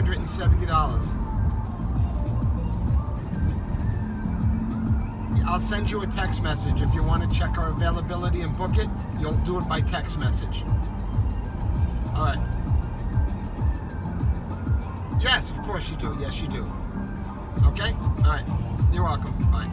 $270. I'll send you a text message. If you want to check our availability and book it, you'll do it by text message. All right. Yes, of course you do. Yes, you do. Okay? All right. You're welcome. Bye.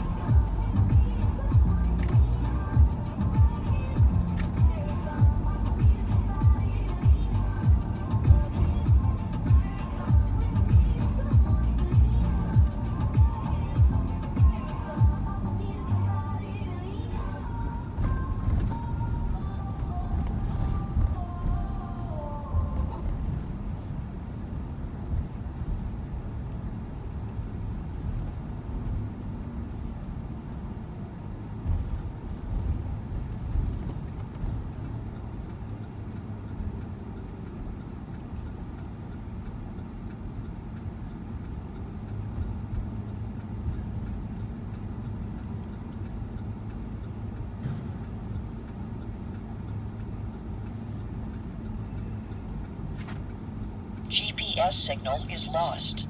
GPS signal is lost.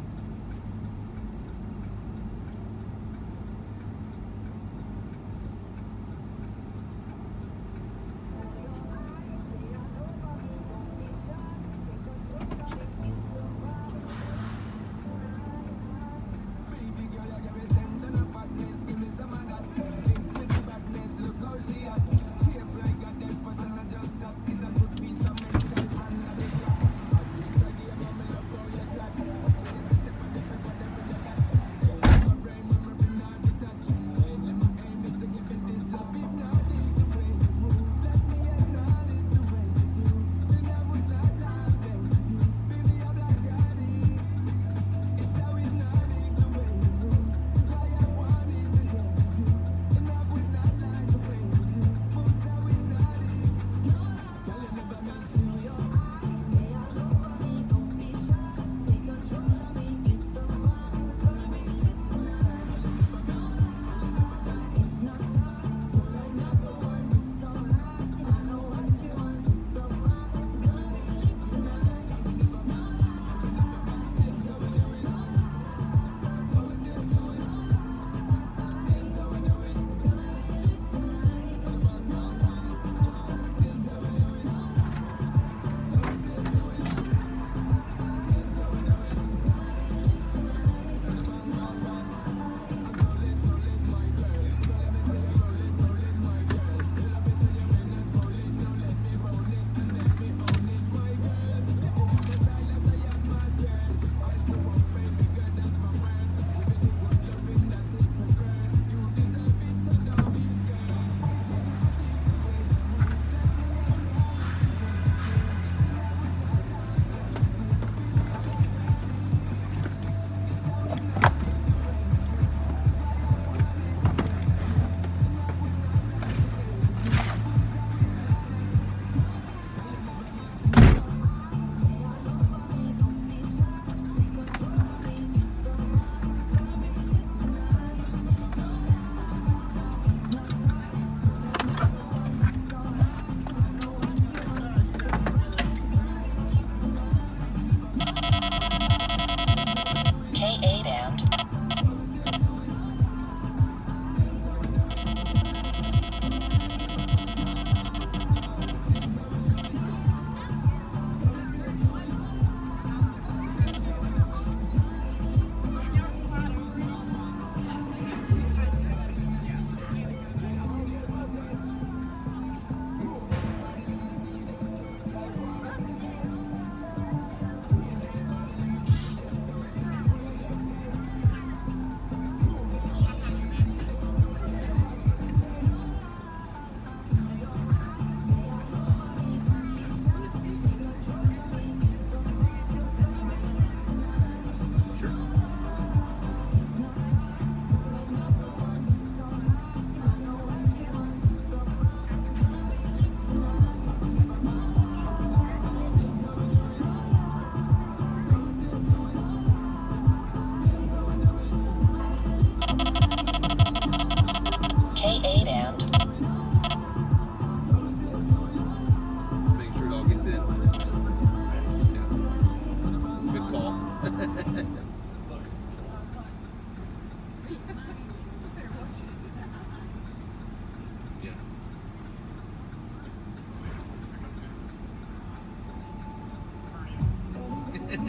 K8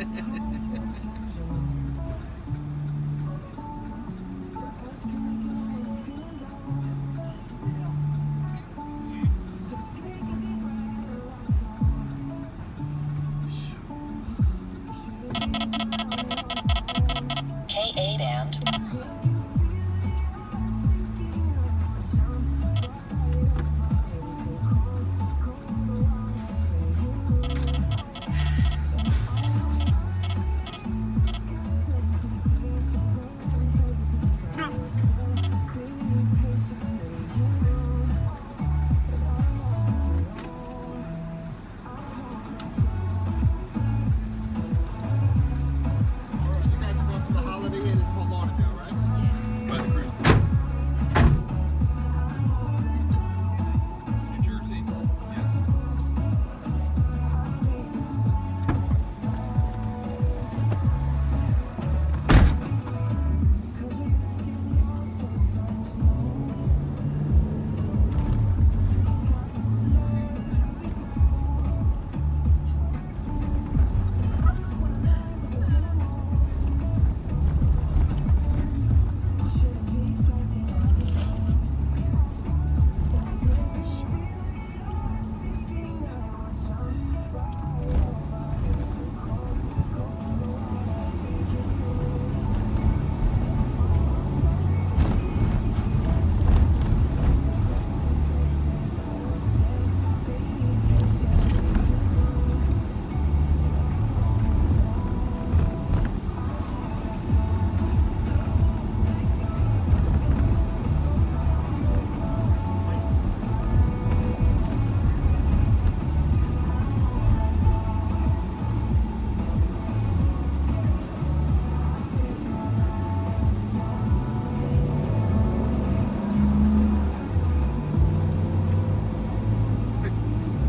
and You guys are going to the Holiday Inn in Fort Lauderdale, right? By the cruise New Jersey. Yes.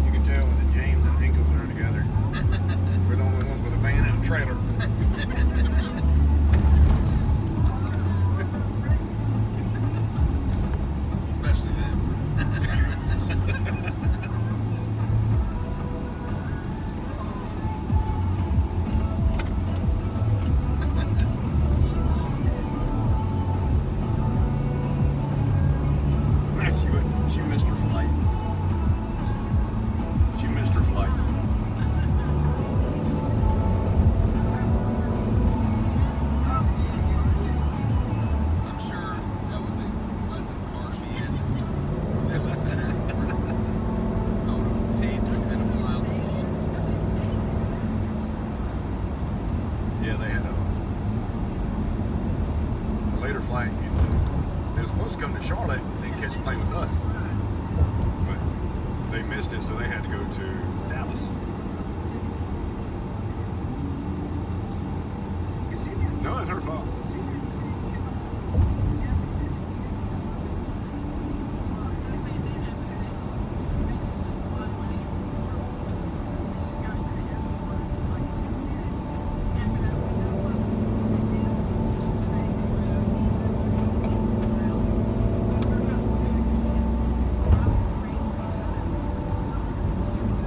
You can tell when the James and Hinkles are together. We're the only ones with a van and a trailer. Especially them. She missed her flight. She missed her flight. I'm sure that was a pleasant party. I would have paid to have been a fly on the wall. Yeah, they had a later flight. They were supposed to come to Charlotte and catch a plane with us. But they missed it, so they had to go to Dallas. No, it's her fault.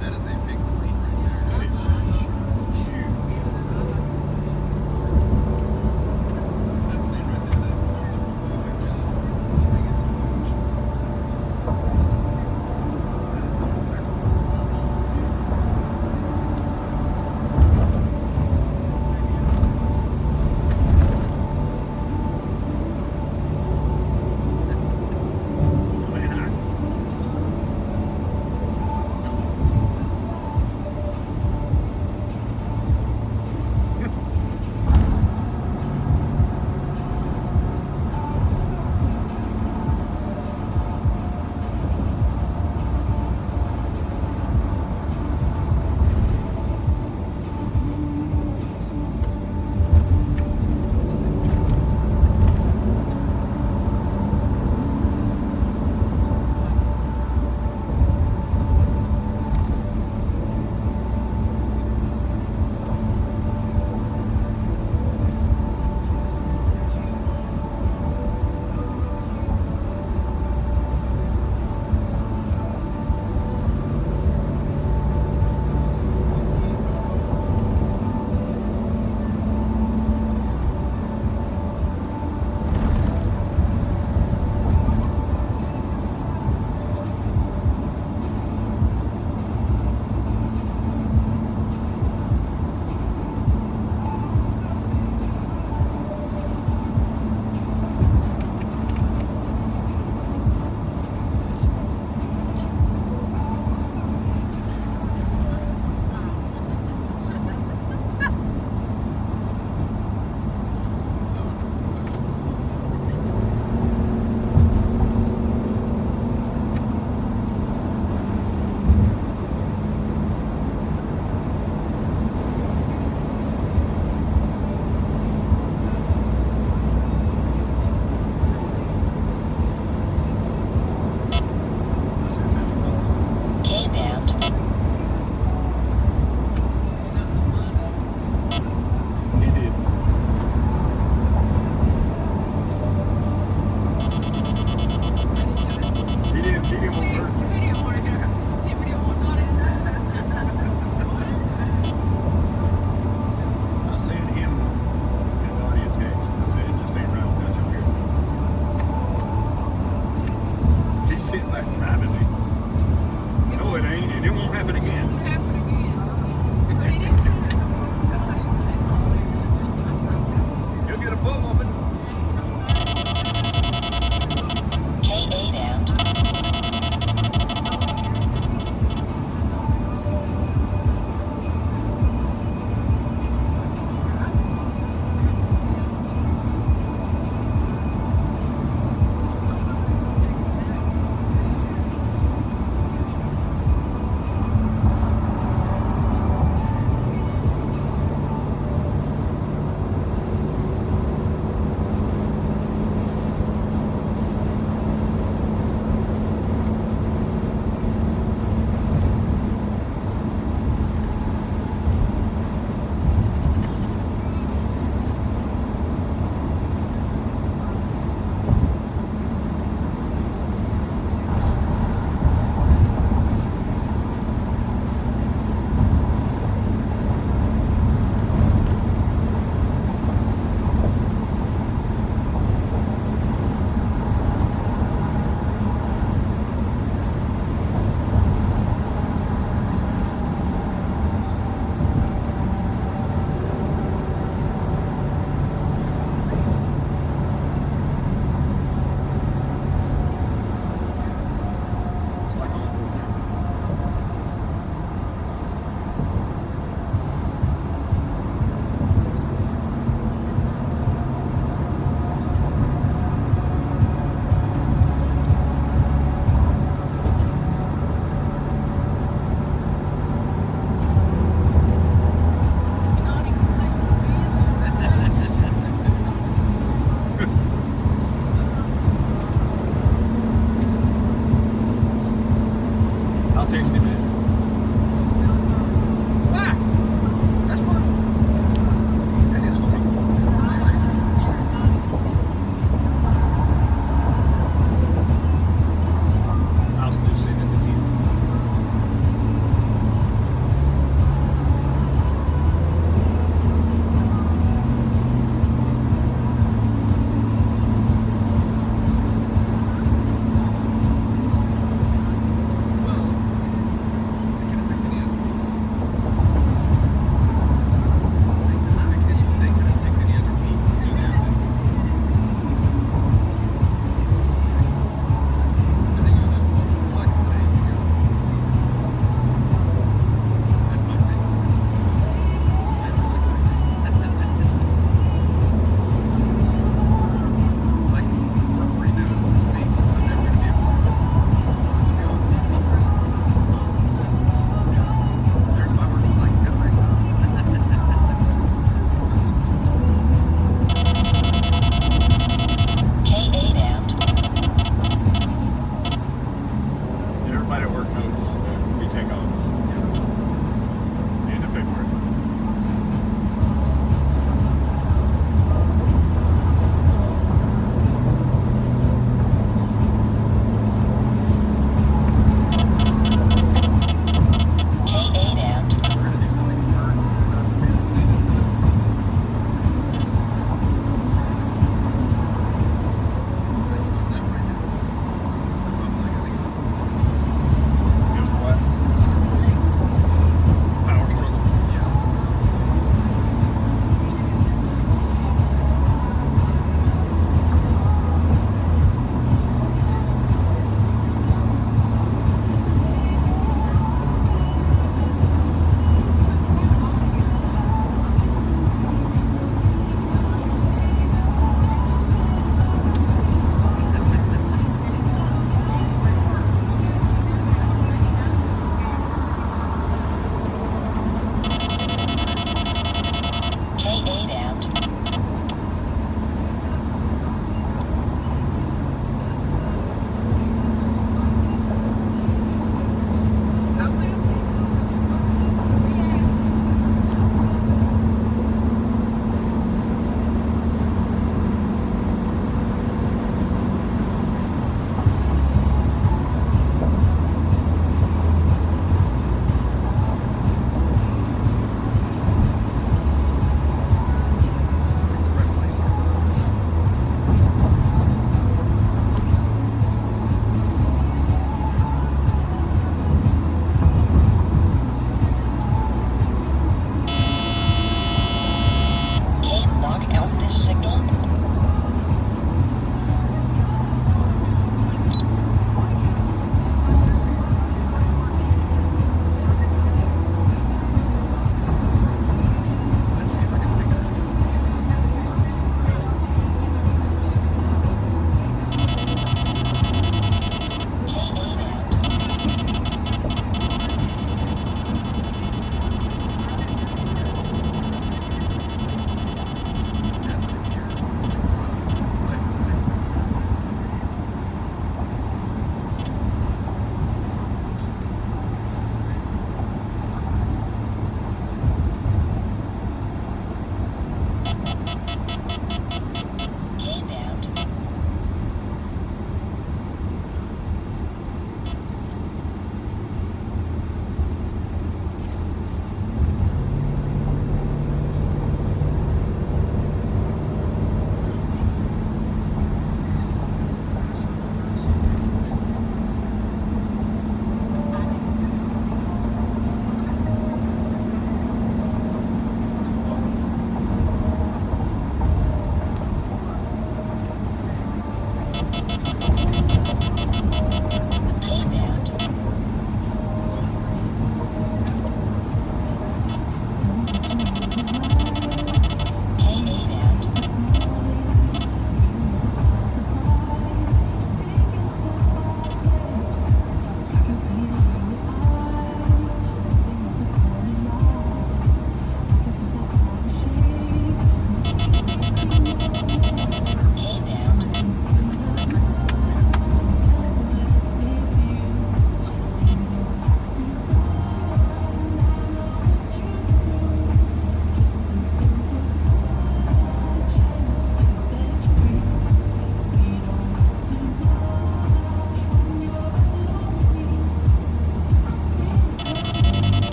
That is a big plane right there. That is huge.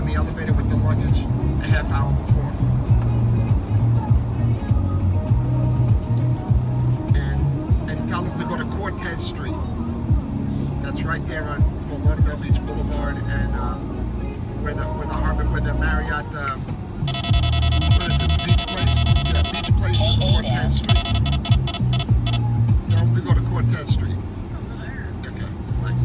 on the elevator with the luggage a half hour before. And tell them to go to Cortez Street. That's right there on Fort Lauderdale Beach Boulevard, and where the Marriott, what is it, the beach place? Yeah, beach place is Cortez Street. Tell them to go to Cortez Street. Okay, thanks.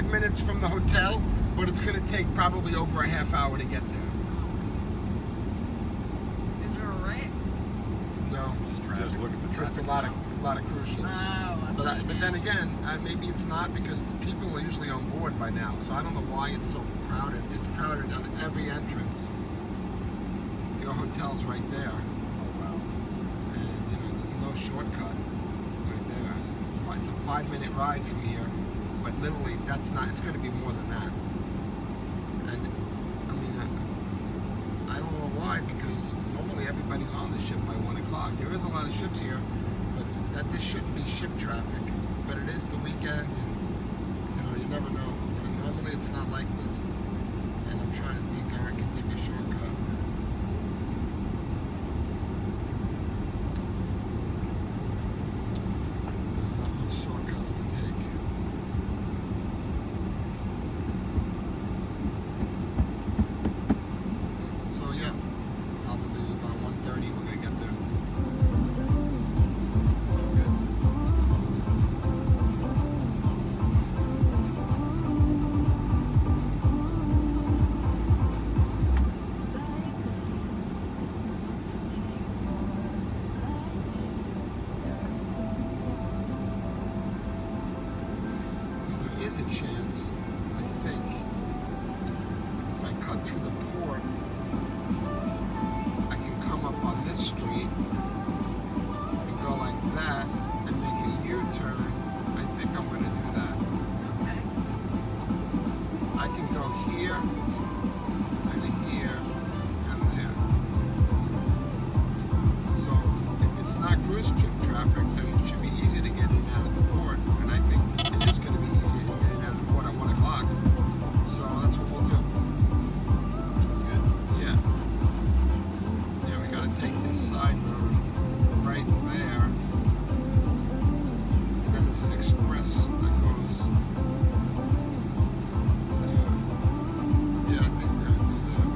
5 minutes from the hotel, but it's going to take probably over a half hour to get there. Is there a wreck? No, Just look at the just traffic. a lot of cruise ships. But then again, maybe it's not because people are usually on board by now. So I don't know why it's so crowded. It's crowded on every entrance. Your hotel's right there, Oh, wow. and there's no shortcut right there. It's a 5-minute ride from here, but literally that's not. It's going to be more than that. And I mean, I don't know why, because normally everybody's on the ship by 1 o'clock. There is a lot of ships here, but this shouldn't be ship traffic. But it is the weekend, and you never know. But normally it's not like this. And I'm trying to think how I can take a shortcut. There's not much shortcuts to take. So yeah, probably about 1:30 we're gonna get there. There is a chance, I think, if I cut through the port, I can come up on this street and go like that and make a U-turn. I think I'm going to do that. Okay. I can go here and here and there. So if it's not cruise ship traffic, then it should be easy to get in and out of the port. And I think it is going to be easy to get in and out of the port at 1 o'clock. So that's what we'll do. Yeah. Yeah, we got to take this side road right there. And then there's an express that goes there. Yeah, I think we're going to do that.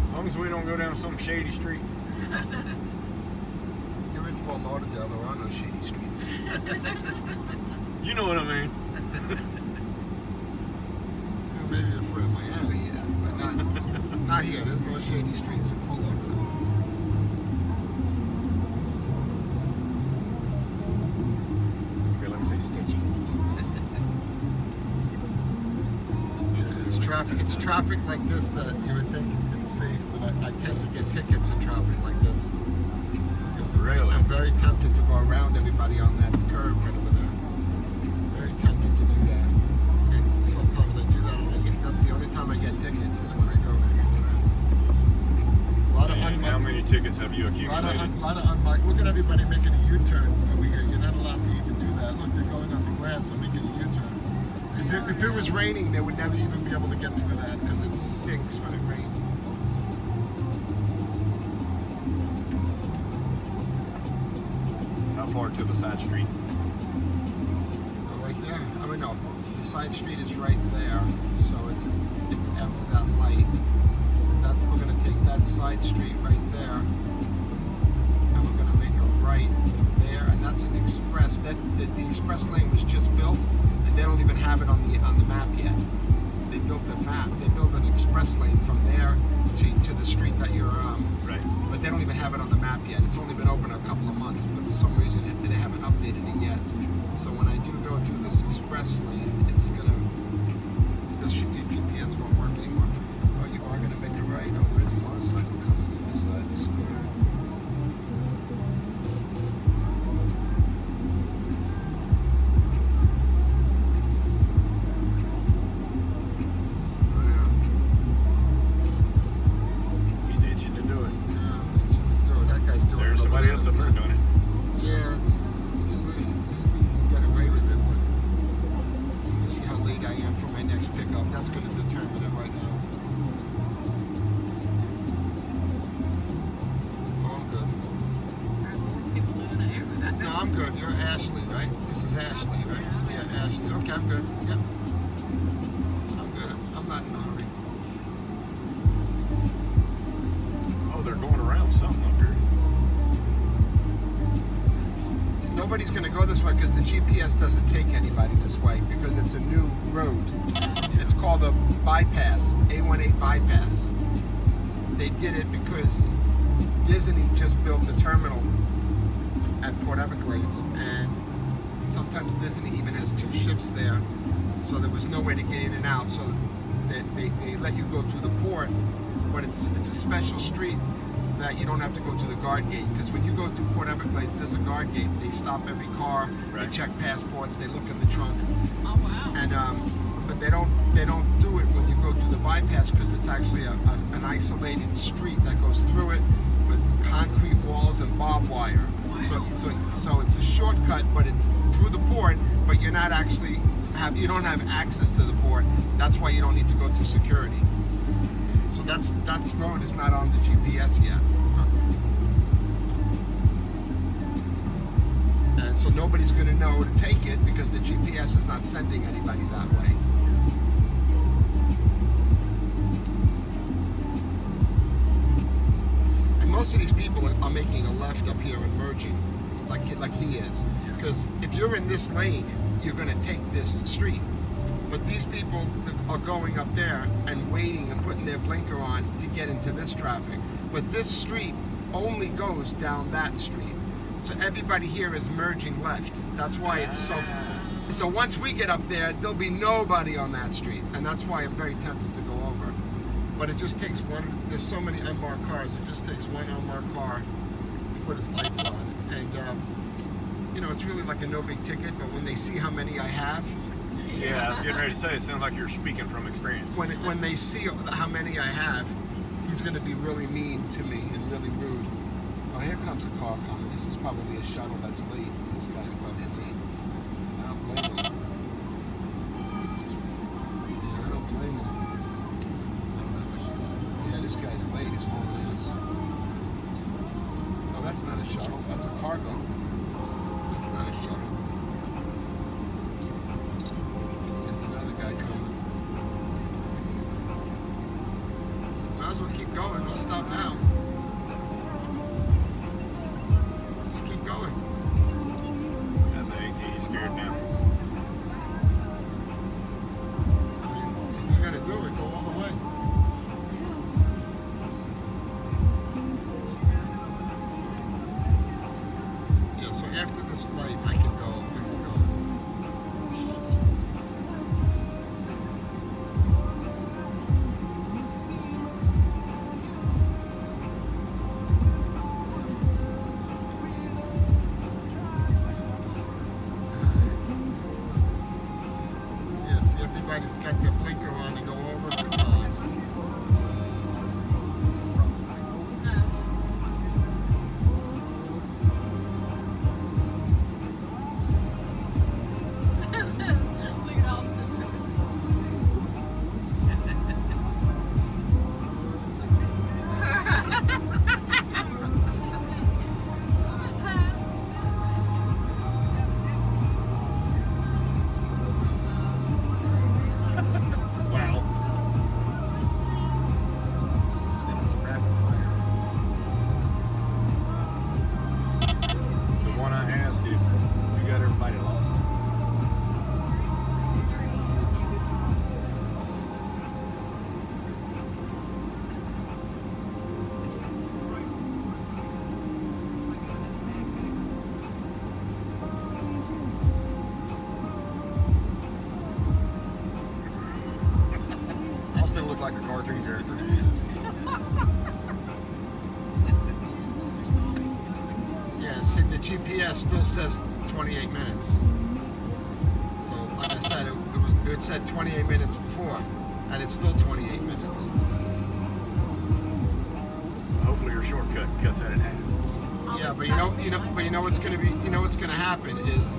As long as we don't go down some shady street. Yeah. You're in Fort Lauderdale, there are no shady streets. You know what I mean. Well, maybe if we're in Miami, yeah, but not here. There's no shady streets in Fort Lauderdale. Okay, let me say stitchy. It's traffic like this that you would think it's safe, but I tend to get tickets in traffic like this. Because I'm very tempted to go around everybody on that curb right over there. Very tempted to do that. And sometimes I do that, and that's the only time I get tickets is when I go over there. A lot of And how many tickets have you A accumulated? lot of unmarked. Look at everybody making a U-turn over here. You're not allowed to even do that. Look, they're going on the grass and making a U-turn. If it was raining, they would never even be able to get through that because it sinks when it rains. How far to the side street? Right there. I mean, no, the side street is right there, so it's after that light. We're gonna take that side street right there, and we're gonna make a right there, and that's an express. The express lane was just built, and they don't even have it on the map yet. They built a map. They built an express lane from there to the street that you're Right. but they don't even have it on the map yet. It's only been open a couple of months, but for some reason they haven't updated it yet. So when I do go to this express lane, it's gonna, because your GPS won't work anymore. Oh, you are gonna make a right. Oh, there is a motorcycle coming in this side of the scooter. Oh yeah. He's itching to do it. That guy's doing There's it. somebody else up there doing it. Yeah, usually you can get away with it, but you see how late I am for my next pickup. That's going to determine it right now. Oh, I'm good. There's people doing it every day. No, I'm good. You're Ashley, right? This is Ashley, right? Yeah, Ashley. Okay, I'm good. Yep. I'm good. I'm not in a hurry. Oh, they're going around something up here. See, nobody's going to go this way because the GPS doesn't take anybody this way because it's a new road. It's called a bypass, A18 bypass. They did it because Disney just built a terminal at Port Everglades, and sometimes Disney even has 2 ships there, so there was no way to get in and out. So they let you go through the port, but it's a special street that you don't have to go to the guard gate, because when you go to Port Everglades, there's a guard gate. They stop every car, Right. they check passports, they look in the trunk, Oh wow. and but they don't do it when you go through the bypass because it's actually an isolated street that goes through it with concrete walls and barbed wire. So it's a shortcut, but it's through the port, but you're not actually you don't have access to the port. That's why you don't need to go to security. So that road is not on the GPS yet. And so nobody's going to know to take it because the GPS is not sending anybody that way. And most of these people are making a left up here and merging like he is. Because if you're in this lane, you're going to take this street. But these people are going up there and waiting and putting their blinker on to get into this traffic. But this street only goes down that street. So everybody here is merging left. That's why it's so... So once we get up there, there'll be nobody on that street. And that's why I'm very tempted to go over. But it just takes one... There's so many unmarked cars. It just takes one unmarked car to put his lights on. And, you know, it's really like a no big ticket. But when they see how many I have... Yeah, I was getting ready to say, it sounds like you're speaking from experience. When they see how many I have, he's going to be really mean to me and really rude. Oh, here comes a car coming. This is probably a shuttle that's late. This guy's probably late. I don't blame him. Yeah, I don't blame him. Yeah, this guy's late. He's hauling ass. Oh, that's not a shuttle. That's a cargo. That's not a shuttle. Keep going. We'll stop now. Just keep going. I think he's scared now. I mean, if you're gonna do it, go all the way. Yeah. So after this light, I can go. Everybody's got their blinker on and go over. Come on. Look at Austin. Wow. The one I asked if you got everybody lost. Austin looks like a cartoon character. Yeah, see, the GPS still says 28 minutes. So, like I said, it said 28 minutes before, and it's still 28 minutes. Hopefully your shortcut cuts that in half. Yeah, but you know what's gonna be, you know what's gonna happen is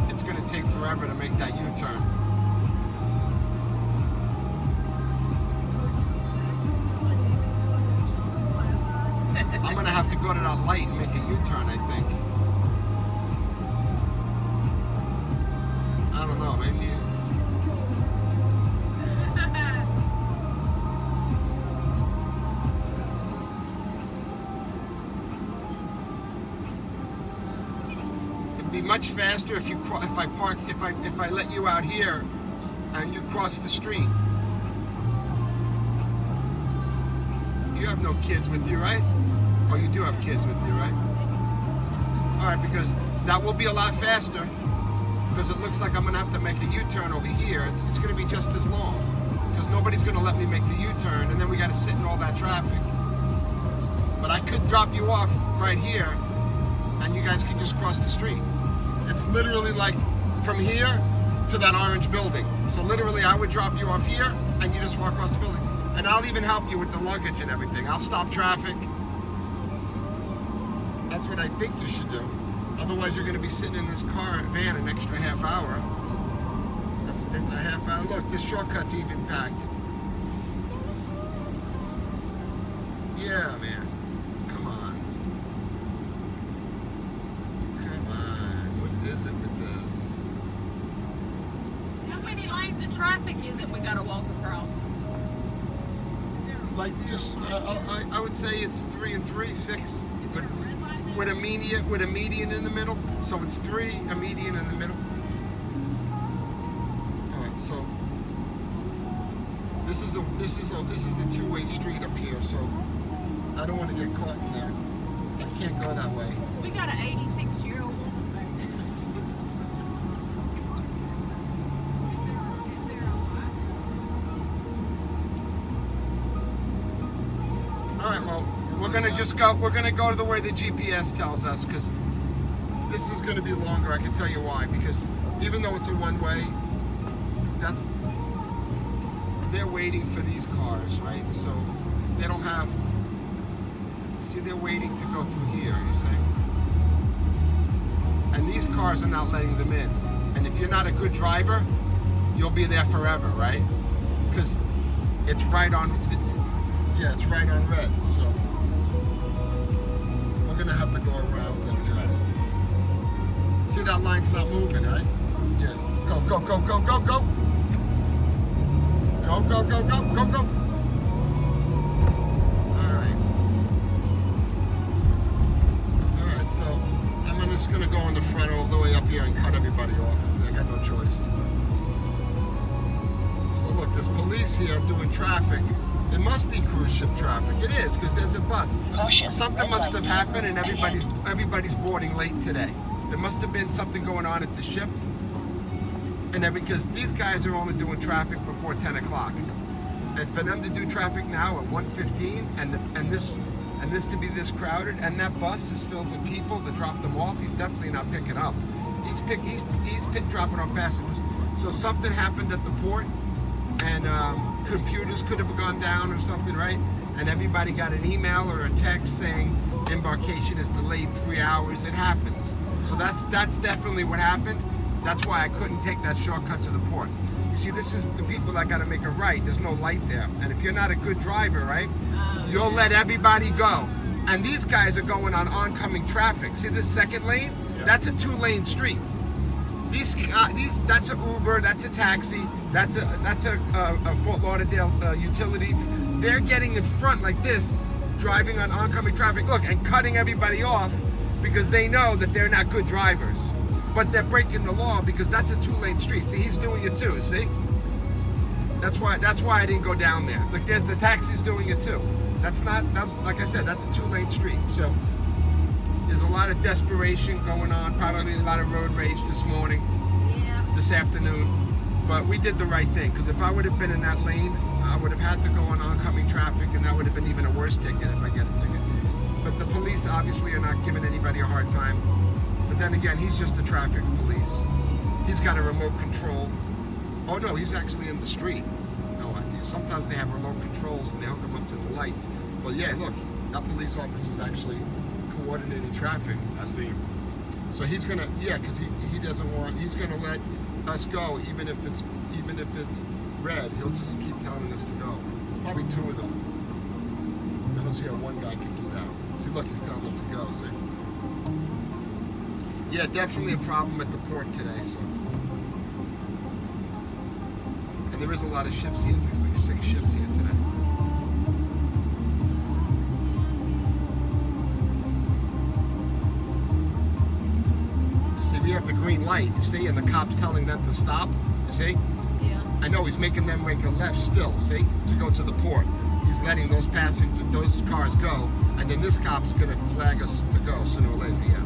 it's gonna take forever to make that U-turn. I'm gonna have to go to that light and make a U-turn, I think. I don't know, maybe. be much faster if I let you out here and you cross the street. You have no kids with you, right? Oh, you do have kids with you, right? All right, because that will be a lot faster, because it looks like I'm gonna have to make a U-turn over here. It's gonna be just as long, because nobody's gonna let me make the U-turn, and then we gotta sit in all that traffic. But I could drop you off right here, and you guys could just cross the street. It's literally like from here to that orange building. So literally I would drop you off here, and you just walk across the building. And I'll even help you with the luggage and everything. I'll stop traffic. That's what I think you should do. Otherwise, you're going to be sitting in this van an extra half hour. It's a half hour. Look, this shortcut's even packed. Yeah, man. Come on. Come on. What is it with this? How many lanes of traffic is it we gotta walk across? Like, just, I would say it's 3 and 3, 6. But with a median in the middle. So it's 3, a median in the middle. All right, so this is a two-way street up here, so I don't want to get caught in there. I can't go that way. We got an 86-year-old woman back there. All right, well, we're gonna go to the way the GPS tells us, because this is gonna be longer. I can tell you why. Because even though it's a one-way, they're waiting for these cars, right? So they don't have. You see, they're waiting to go through here. You see, and these cars are not letting them in. And if you're not a good driver, you'll be there forever, right? Because it's right on. Yeah, it's right on red, so we're gonna have to go around and see that line's not moving, right? Yeah, go, go, go, go, go, go. Go, go, go, go, go, go. Alright. Alright, so I'm just gonna go on the front all the way up here and cut everybody off. I got no choice. So look, there's police here doing traffic. It must be cruise ship traffic. It is, because there's a bus. Something must have happened, and everybody's boarding late today. There must have been something going on at the ship, and because these guys are only doing traffic before 10 o'clock, and for them to do traffic now at 1:15, and this to be this crowded, and that bus is filled with people to drop them off, he's definitely not picking up. He's dropping off passengers. So something happened at the port, and computers could have gone down or something, right? And everybody got an email or a text saying embarkation is delayed 3 hours. It happens. So that's definitely what happened. That's why I couldn't take that shortcut to the port. You see, this is the people that got to make a right. There's no light there. And if you're not a good driver, right, you'll let everybody go. And these guys are going on oncoming traffic. See this second lane? Yeah. That's a 2-lane street. That's an Uber, that's a taxi, that's a Fort Lauderdale utility. They're getting in front like this, driving on oncoming traffic, look, and cutting everybody off because they know that they're not good drivers. But they're breaking the law because that's a 2-lane street. See, he's doing it too, see? That's why I didn't go down there. Look, there's the taxis doing it too. That's like I said, that's a 2-lane street. So there's a lot of desperation going on, probably a lot of road rage this morning, this afternoon. But we did the right thing, because if I would have been in that lane, I would have had to go on oncoming traffic, and that would have been even a worse ticket if I get a ticket. But the police obviously are not giving anybody a hard time. But then again, he's just a traffic police. He's got a remote control. Oh no, he's actually in the street. No, sometimes they have remote controls and they hook them up to the lights. But yeah, look, that police officer is actually coordinating traffic. I see him. So he's gonna, because he doesn't want. He's gonna let us go, even if it's red. He'll just keep telling us to go. There's probably 2 of them. I don't see how one guy can do that. See, look, he's telling them to go. See. Yeah, definitely a problem at the port today. So, and there is a lot of ships here. There's like 6 ships here today. See, we we have the green light, you see, and the cop's telling them to stop, you see? Yeah. I know he's making them make a left still, see, to go to the port. He's letting those cars go, and then this cop's gonna flag us to go sooner or later, yeah.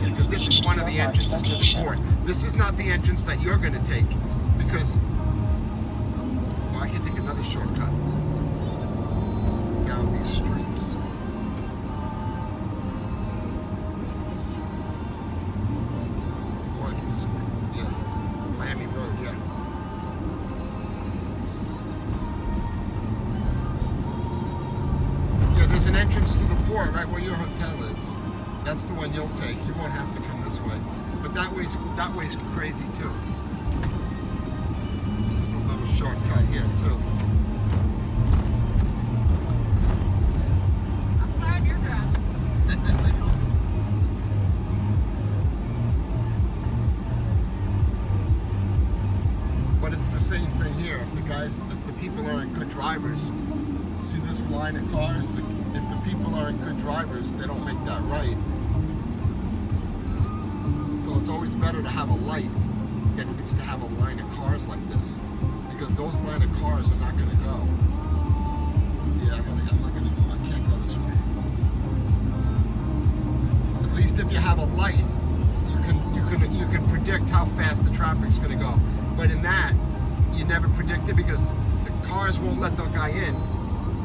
Yeah, because this is one of the entrances to the port. This is not the entrance that you're gonna take, because, well, I can take another shortcut down these streets. Or I can just, yeah, Miami Road, yeah. Yeah, there's an entrance to the port right where your hotel is. That's the one you'll take. You won't have to come this way. But that way's crazy too. This is a little shortcut here too. I'm glad you're driving. But it's the same thing here. If the people aren't good drivers, see this line of cars? Like, if the people aren't good drivers, they don't make that right. So it's always better to have a light than it is to have a line of cars like this, because those line of cars are not going to go. Yeah, I can't go this way. At least if you have a light, you can predict how fast the traffic's going to go. But in that, you never predict it because the cars won't let the guy in,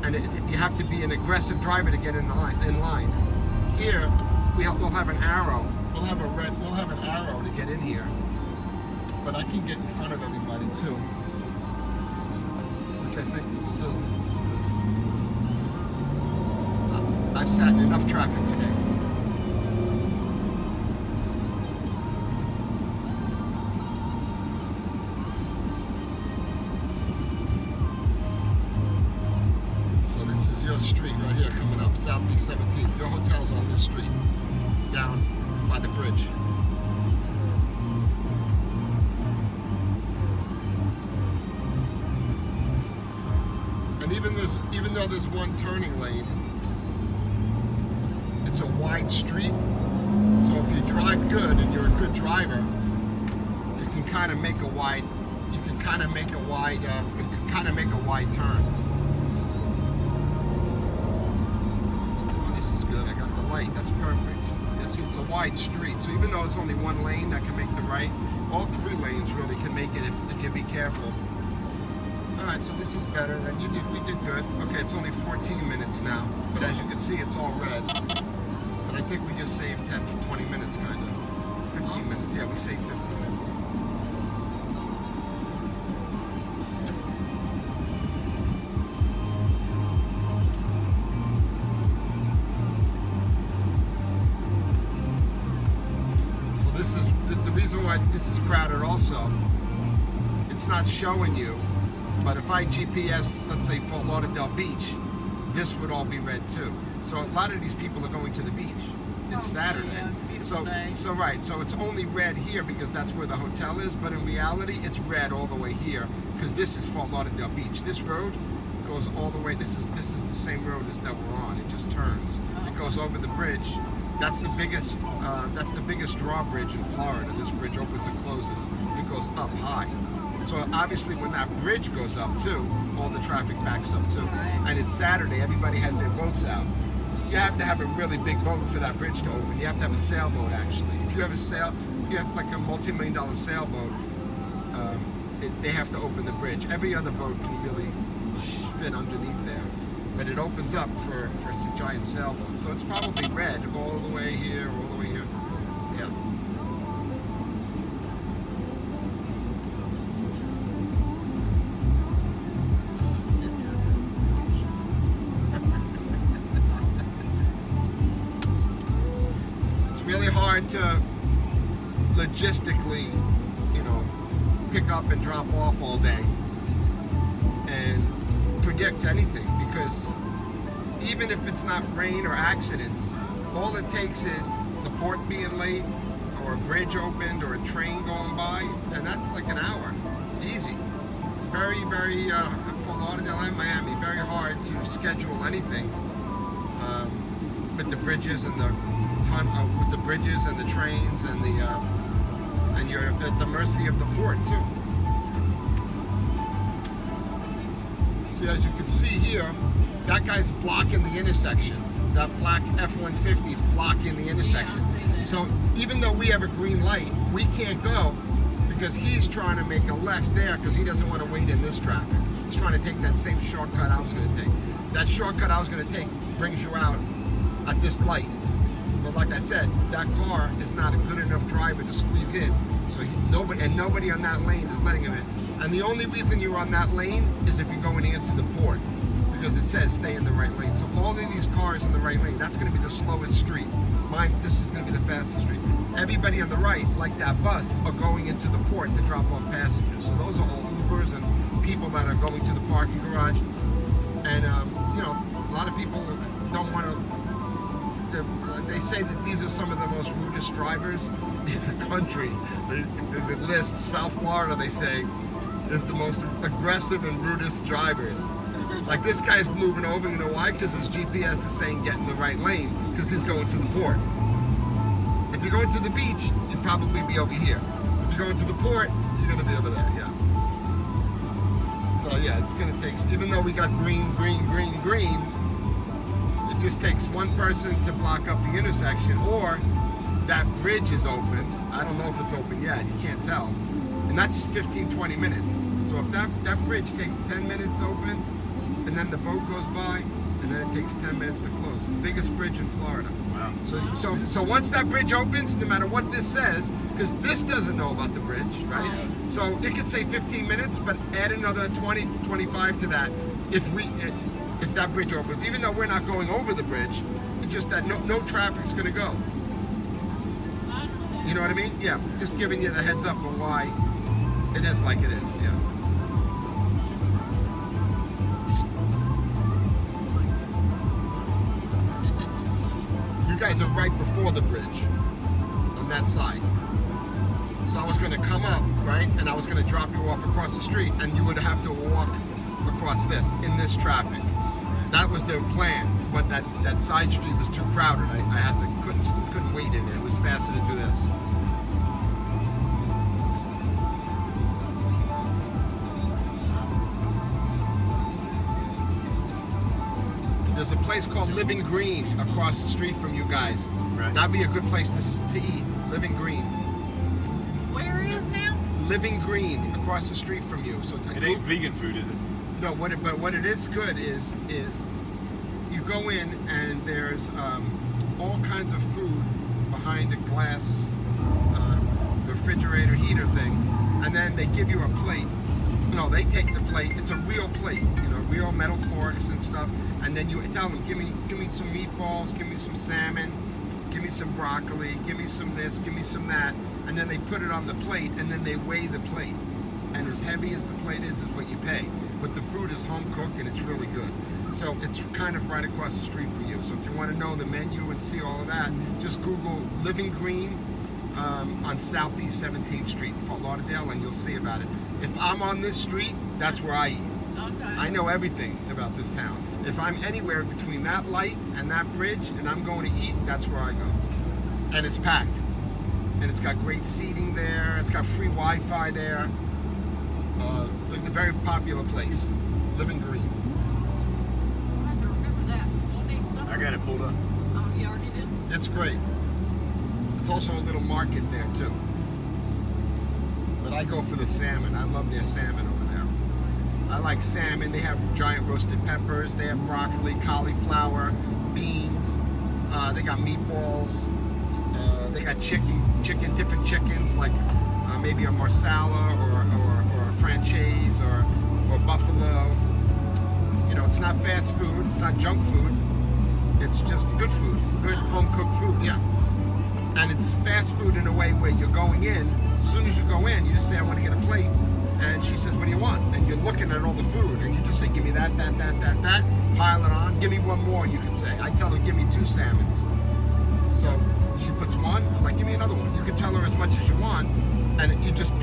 and you have to be an aggressive driver to get in line. Here, we'll have an arrow. We'll have an arrow to get in here. But I can get in front of everybody too, which I think we'll do. I've sat in enough traffic today. Your street right here coming up, Southeast 17th. Your hotel's on this street, down by the bridge. And even though there's one turning lane, it's a wide street. So if you drive good and you're a good driver, you can kind of make a wide turn. That's perfect. You see, it's a wide street, so even though it's only one lane that can make the right, all three lanes really can make it if you be careful. All right, so this is better than we did good. Okay, it's only 14 minutes now, but as you can see, it's all red. But I think we just saved 10 to 20 minutes, kind of. 15 minutes, yeah, we saved 15 minutes. The reason why this is crowded also, it's not showing you, but if I GPSed, let's say Fort Lauderdale Beach, this would all be red too. So a lot of these people are going to the beach. It's Saturday. Yeah, so it's only red here because that's where the hotel is, but in reality it's red all the way here because this is Fort Lauderdale Beach. This road goes all the way, this is the same road as that we're on. It just turns. It goes over the bridge. That's the biggest drawbridge in Florida. This bridge opens and closes. It goes up high. So obviously when that bridge goes up too, all the traffic backs up too. And it's Saturday, everybody has their boats out. You have to have a really big boat for that bridge to open. You have to have a sailboat actually. If you have like a multi-million-dollar sailboat, they have to open the bridge. Every other boat can really fit underneath there. But it opens up for a giant sailboat. So it's probably red all the way here, all the way here. Yeah. It's really hard to logistically, pick up and drop off all day and predict anything. Because even if it's not rain or accidents, all it takes is the port being late or a bridge opened or a train going by, and that's like an hour. Easy. It's very, very, Fort Lauderdale and Miami, very hard to schedule anything with the bridges and the with the bridges and the trains and and you're at the mercy of the port too. See, as you can see here, that guy's blocking the intersection. That black F-150 is blocking the intersection. Yeah, I see that. So even though we have a green light, we can't go because he's trying to make a left there because he doesn't want to wait in this traffic. He's trying to take that same shortcut I was going to take. That shortcut I was going to take brings you out at this light. But like I said, that car is not a good enough driver to squeeze in. So nobody on that lane is letting him in. And the only reason you're on that lane is if you're going into the port, because it says stay in the right lane. So all of these cars in the right lane, that's going to be the slowest street. Mine, this is going to be the fastest street. Everybody on the right, like that bus, are going into the port to drop off passengers. So those are all Ubers and people that are going to the parking garage. And you know, a lot of people don't want to. They say that these are some of the most rudest drivers in the country. There's a list. South Florida, they say, is the most aggressive and rudest drivers. Like this guy's moving over, you know why? Because his GPS is saying get in the right lane because he's going to the port. If you're going to the beach, you'd probably be over here. If you're going to the port, you're going to be over there, yeah. So yeah, it's going to take, even though we got green, green, green, green, it just takes one person to block up the intersection, or that bridge is open. I don't know if it's open yet, you can't tell. And that's 15, 20 minutes. So if that bridge takes 10 minutes open, and then the boat goes by, and then it takes 10 minutes to close. The biggest bridge in Florida. Wow. So once that bridge opens, no matter what this says, because this doesn't know about the bridge, right? Right. So it could say 15 minutes, but add another 20 to 25 to that if that bridge opens. Even though we're not going over the bridge, it's just that no traffic's going to go. I understand. You know what I mean? Yeah, just giving you the heads up of why it is like it is, yeah. You guys are right before the bridge on that side. So I was going to come up, right, and I was going to drop you off across the street, and you would have to walk across this, in this traffic. That was their plan, but that side street was too crowded. I couldn't wait in it. It was faster to do this. There's a place called Living Green across the street from you guys. Right. That'd be a good place to eat. Living Green. Where is now? Living Green across the street from you. So It ain't vegan food, is it? No, but what it is good is you go in and there's all kinds of food behind a glass refrigerator heater thing, and then they give you a plate. No, they take the plate. It's a real plate, you know, real metal forks and stuff. And then you tell them, give me some meatballs, give me some salmon, give me some broccoli, give me some this, give me some that. And then they put it on the plate, and then they weigh the plate. And as heavy as the plate is what you pay. But the food is home cooked and it's really good. So it's kind of right across the street from you. So if you want to know the menu and see all of that, just Google Living Green on Southeast 17th Street in Fort Lauderdale, and you'll see about it. If I'm on this street, that's where I eat. Okay. I know everything about this town. If I'm anywhere between that light and that bridge and I'm going to eat, that's where I go. And it's packed. And it's got great seating there. It's got free Wi-Fi there. It's like a very popular place. Living Green. I have to remember that. We'll need some. I got it pulled up. Oh, you already did? It's great. It's also a little market there too. But I go for the salmon. I love their salmon over there. I like salmon. They have giant roasted peppers. They have broccoli, cauliflower, beans. They got meatballs. They got chicken, different chickens, like maybe a marsala or a franchise or buffalo. You know, it's not fast food. It's not junk food. It's just good food, good home cooked food. Yeah. And it's fast food in a way where you're going in. As soon as you go in, you just say, I want to get a plate. And she says, what do you want? And you're looking at all the food, and you just say, give me that, pile it on. Give me one more, you can say. I tell her, give me 2 salmons. So she puts one, I'm like, give me another one. You can tell her as much as you want, and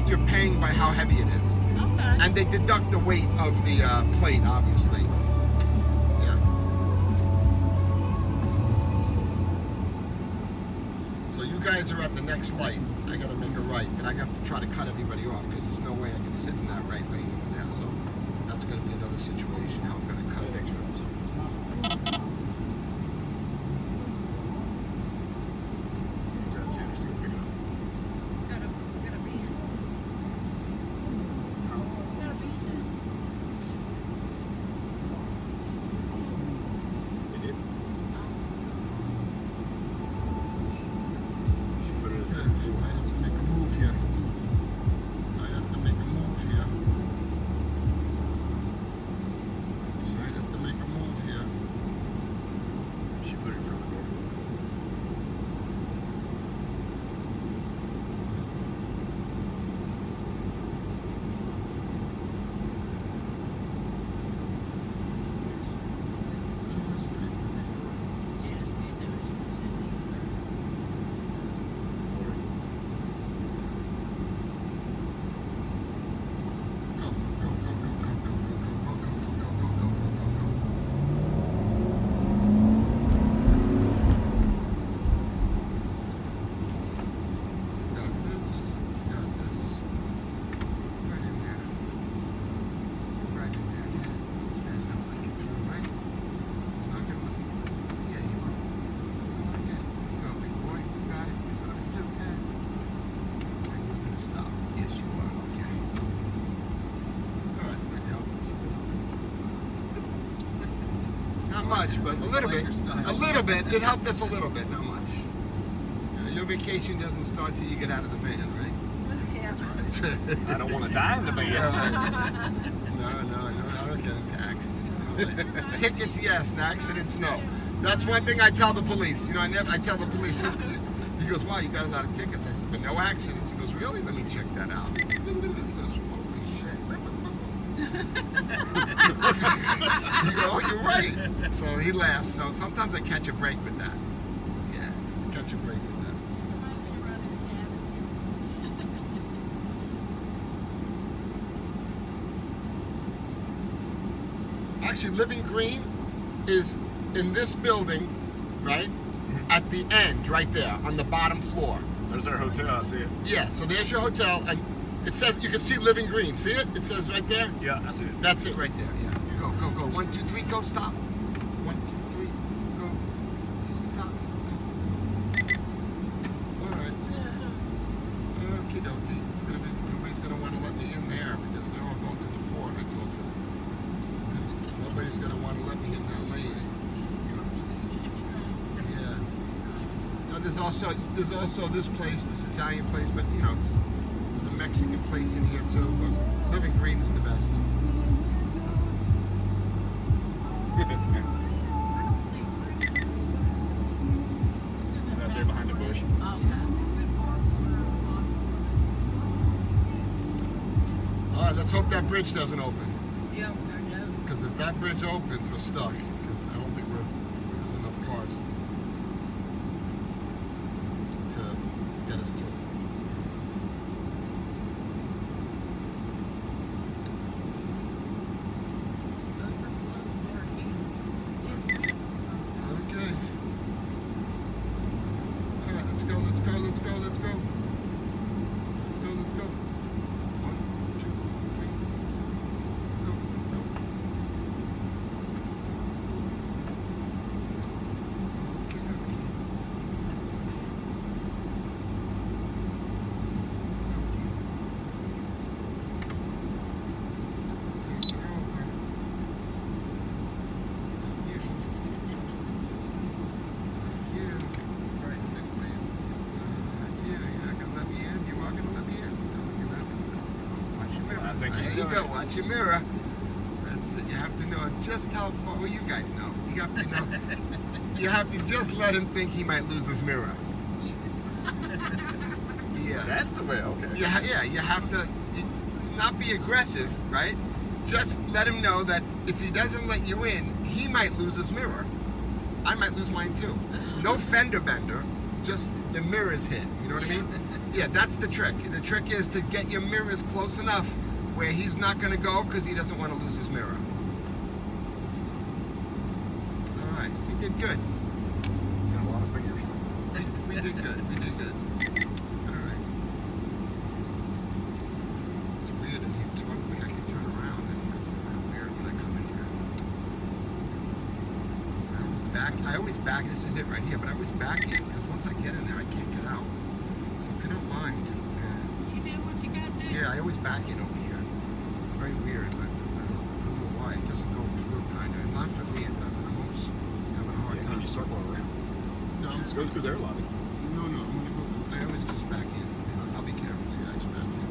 you're paying by how heavy it is. Okay. And they deduct the weight of the plate, obviously. Yeah. guys are at the next light, I gotta make a right, but I got to try to cut everybody off because there's no way I can sit in that right lane over there. So that's gonna be another situation. How I'm gonna cut it. Gotta be in. Gotta be in. They did. She put it Okay, might have to make a move here. Might have to make a move here. Might have to make a move here. She put it in front of the door. Janice did know she was in Go, go, go, go, go, go, go, go, go, go, go, go, go, go, go, go. Got this. Got this. Right in there. Right in there. Yeah. This guy's gonna let me through, right? He's not gonna let me through. Yeah, you will. Okay. Go, big boy. You got it. You got it too. Yeah. And you're gonna stop. Yes, you are. Okay. All right. Might help this a little bit. Not much, but a little bit. A little bit. It helped us a little bit. Not much. Your vacation doesn't start till you get out of the van, right? Yeah, that's right. I don't want to die in the van. No, I don't get into accidents. No. Tickets, yes, and accidents, no. That's one thing I tell the police. You know, I tell the police. He goes, "Wow, you got a lot of tickets." I said, "But no accidents." He goes, "Really? Let me check that out." He goes, "Holy shit!" You go, "Oh, you're right." So he laughs. So sometimes I catch a break with that. Yeah, I catch a break with that. Actually, Living Green is in this building, right? At the end, right there, on the bottom floor. There's our hotel. I see it. Yeah, so there's your hotel, and it says, you can see Living Green. See it? It says right there? Yeah, I see it. That's it right there, yeah. Go, go, go. 1, 2, 3, go, stop. 1, 2, 3, go, stop. All right. Okie dokie. It's gonna be, nobody's gonna want to let me in there because they're all going to the port, I told you. Nobody's gonna want to let me in that lane. Yeah. Now there's also this place, this Italian place, but you know, there's a Mexican place in here too, but Living Green is the best. Right there behind the bush. All right, let's hope that bridge doesn't open. Yeah, I know. Because if that bridge opens, we're stuck. Because I don't think there's enough cars to get us through. Okay. All right, let's go, let's go, let's go, let's go. Let's go, let's go. 1, 2, 3, go. No. Okay, okay. Let's see if we can get over. You. Right, big man. You're not gonna let me in. You are gonna let me in. No, you're not gonna let me in. Watch your mirror. I think he's There you doing go. it. Watch your mirror. That's it. You have to know just how far. Well, you guys know. You have to know. You have to just let him think he might lose his mirror. Yeah. That's the way. Okay. Yeah. You have to not be aggressive, right? Just let him know that if he doesn't let you in, he might lose his mirror. I might lose mine too. No fender bender, just the mirror's hit. You know what I mean? Yeah, that's the trick. The trick is to get your mirrors close enough where he's not going to go because he doesn't want to lose his mirror. All right, we did good. Got a lot of fingers. We did good. We did good. back. I always back. This is it right here. But I always back in because once I get in there, I can't get out. So if you don't mind, You do what you gotta do. yeah, I always back in over here. It's very weird, but I don't know why it doesn't go through. Kind of, and not for me, it doesn't. I'm always having a hard Yeah, time. can you circle around? No, I'm Just go through their lobby. No, I'm gonna go through. I always just back in. I'll be careful. Yeah, I just back in.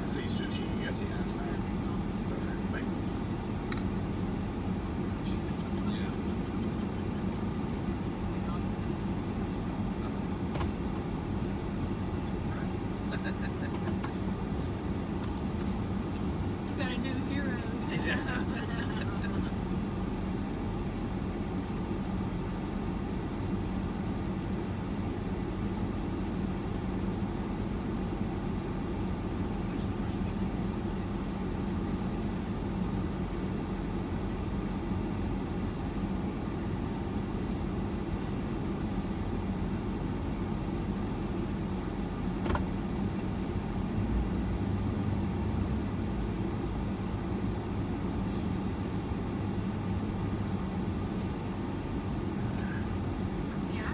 I see sushi. I see asta. You got a new hero.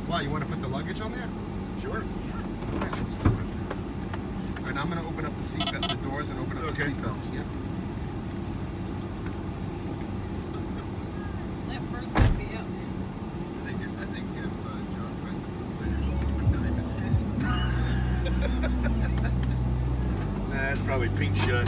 Wow, you want to put the luggage on there? Sure. All right, let's do it. All right, now I'm going to open up the seatbelt, the doors, and open up the Okay. seatbelts. Yep. That person be out there. I think if Joe tries to move it, Nah, it's probably pink shut.